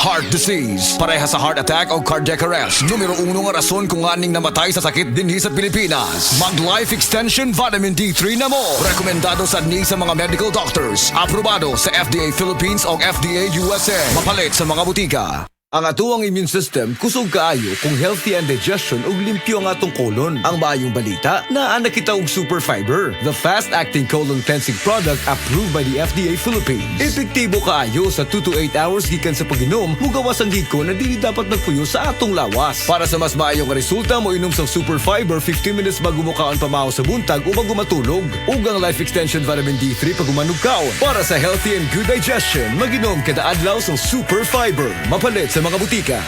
Heart disease, pareha sa heart attack o cardiac arrest. Numero 1 nga rason kung aning namatay sa sakit dinhi sa Pilipinas. Mag Life Extension Vitamin D3 na mo. Rekomendado sa ni sa mga medical doctors. Aprobado sa FDA Philippines o FDA USA. Mapalit sa mga butika. Ang atuang immune system kusog kaayo kung healthy and digestion ug limpyo ang atong colon. Ang maayong balita naa nakita og super fiber, the fast-acting colon cleansing product approved by the FDA Philippines. Epektibo kaayo sa 2 to 8 hours gikan sa pag-inom, mugawas ang giko na dili dapat nagpuyo sa atong lawas. Para sa mas maayong resulta mo inom sa super fiber 15 minutes bago mo kaon pamahaw sa buntag o bago matulog. Ug ang Life Extension Vitamin D3 pag umanugkaon. Para sa healthy and good digestion, mag-inom kada adlaw sa super fiber. Mapalit sa mga butika.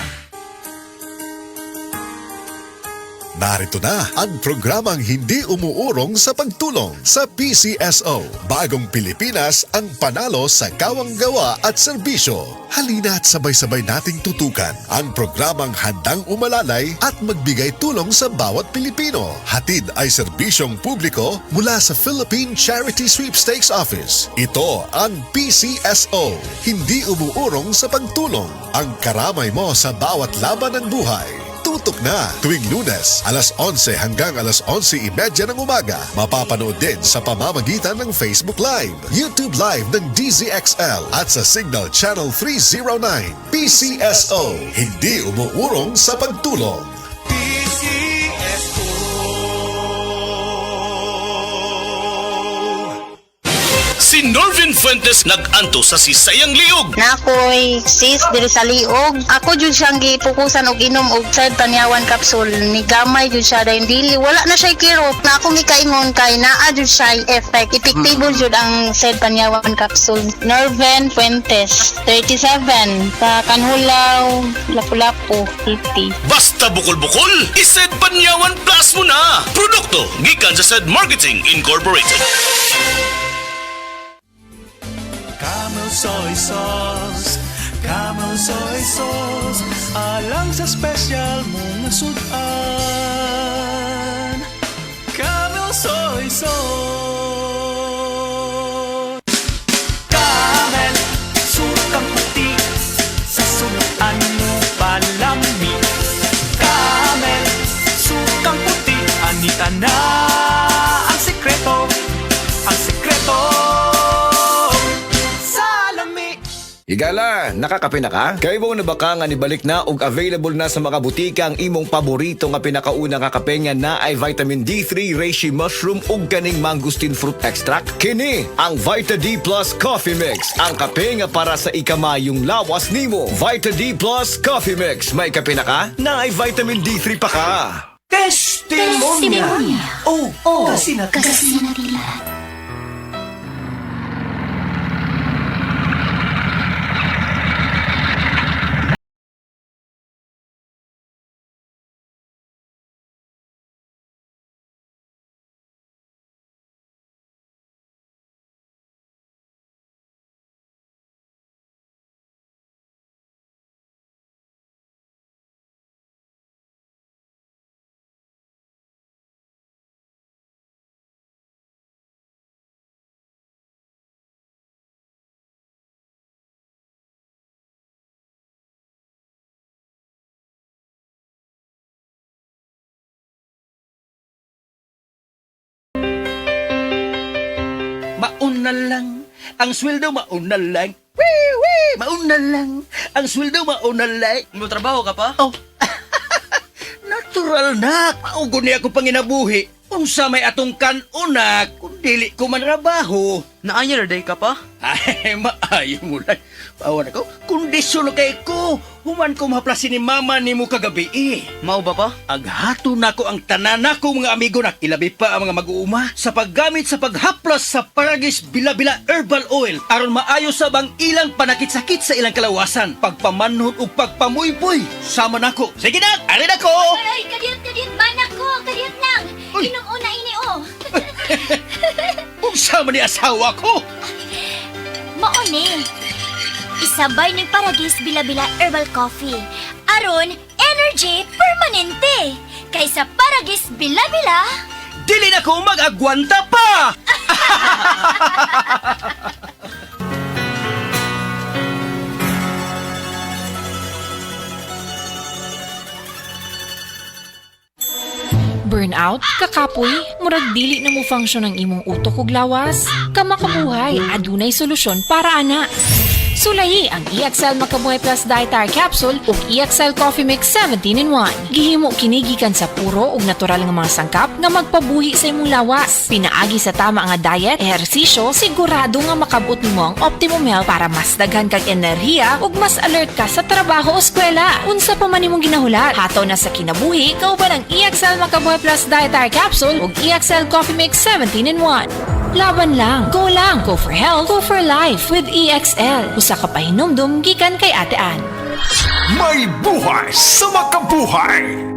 Narito na ang programang hindi umuurong sa pagtulong sa PCSO. Bagong Pilipinas ang panalo sa kawang-gawa at serbisyo. Halina at sabay-sabay nating tutukan ang programang handang umalalay at magbigay tulong sa bawat Pilipino. Hatid ay serbisyong publiko mula sa Philippine Charity Sweepstakes Office. Ito ang PCSO. Hindi umuurong sa pagtulong. Ang karamay mo sa bawat laban ng buhay. Tutok na tuwing Lunes, alas 11 hanggang alas 11:30 ng umaga. Mapapanood din sa pamamagitan ng Facebook Live, YouTube Live ng DZXL at sa Signal Channel 309. PCSO, hindi umuurong sa pagtulong. Si Norvin Fuentes nag-anto sa sisayang liog. Nakoy sis diri sa liog. Ako jud siyang gipukusan og inom og side panyawan capsule. Ni gamay jud siya dahil dili wala na siya kirot. Na ako gikaingon kay naa jud siya effect. Epektibo jud ang side panyawan capsule. Norvin Fuentes, 37, sa Kanhulaw, Lapu-Lapu, City. Basta bukol-bukol, ised Panyawan Plus mo na. Produkto gikan sa Said Marketing Incorporated. Camel soy sauce, Camel soy sauce, alang sa special mong sudan. Camel soy sauce. Camel, sukang puti, sa sudan mo palami. Camel, sukang puti, anita na ang sekreto, ang sekreto. Higala, nakakape na ka? Kay mo na baka nga nibalik na ug available na sa mga butika ang imong paborito nga pinakauna nga kape nga na ay vitamin D3, reishi mushroom ug kaning mangosteen fruit extract? Kini ang Vita D Plus Coffee Mix, ang kape nga para sa ikamayong lawas nimo. Vita D Plus Coffee Mix, may kape na ka? Na ay vitamin D3 pa ka. Testimonya. Oh, kasi na mauna lang ang sweldo, mauna lang. Wee! Mauna lang ang sweldo, mauna lang. May trabaho ka pa? Oh, natural na. Maugo niya ako panginabuhi. Unsa may atong kanunak, kung dili ko manrabaho. Naayar day ka pa? Ay, maayo mo lang. Pawan ako, kondisyon kay ko. Human ko maplasin ni mama ni mo kagabi eh. Mao ba pa? Aghato na ko ang tanan ko mga amigo na ilabi pa ang mga mag-uuma sa paggamit sa paghaplas sa Paragis Bila-Bila Herbal Oil aron maayo sa bang ilang panakit-sakit sa ilang kalawasan, pagpamanhod ug pagpamuypoy. Sama nako. Sige na, ari na ko. Ay, kadiyot, banak ko, kadiyot lang. Uy. Inong una ini, oh. Kung sama ni asawa ko. Maone. Isabay ng Paragis Bila-Bila Herbal Coffee. Aron, energy permanente. Kaysa Paragis Bila-Bila, Dili na ko mag-agwanta pa. burnout, kakapoy, murag dili na mo function ang imong utok ug lawas? Kamakabuhay, adunay solusyon para ana. Sulayi ang EXL Makabuhay Plus Dietary Capsule ug EXL Coffee Mix 17-in-1. Gihimo kini gikan sa puro ug natural nga mga sangkap nga magpabuhi sa imong lawas. Pinaagi sa tama nga diet, ehersisyo, sigurado nga makabot nimo ang optimum health para mas daghan kag enerhiya ug mas alert ka sa trabaho o eskwela. Unsa pa man imong ginahulat, hataw na sa kinabuhi, kauban ang EXL Makabuhay Plus Dietary Capsule ug EXL Coffee Mix 17-in-1. Laban lang. Go for health, go for life with EXL. Usa ka pahinumdum gikan kay Ate Ann. May buhay sa makabuhay!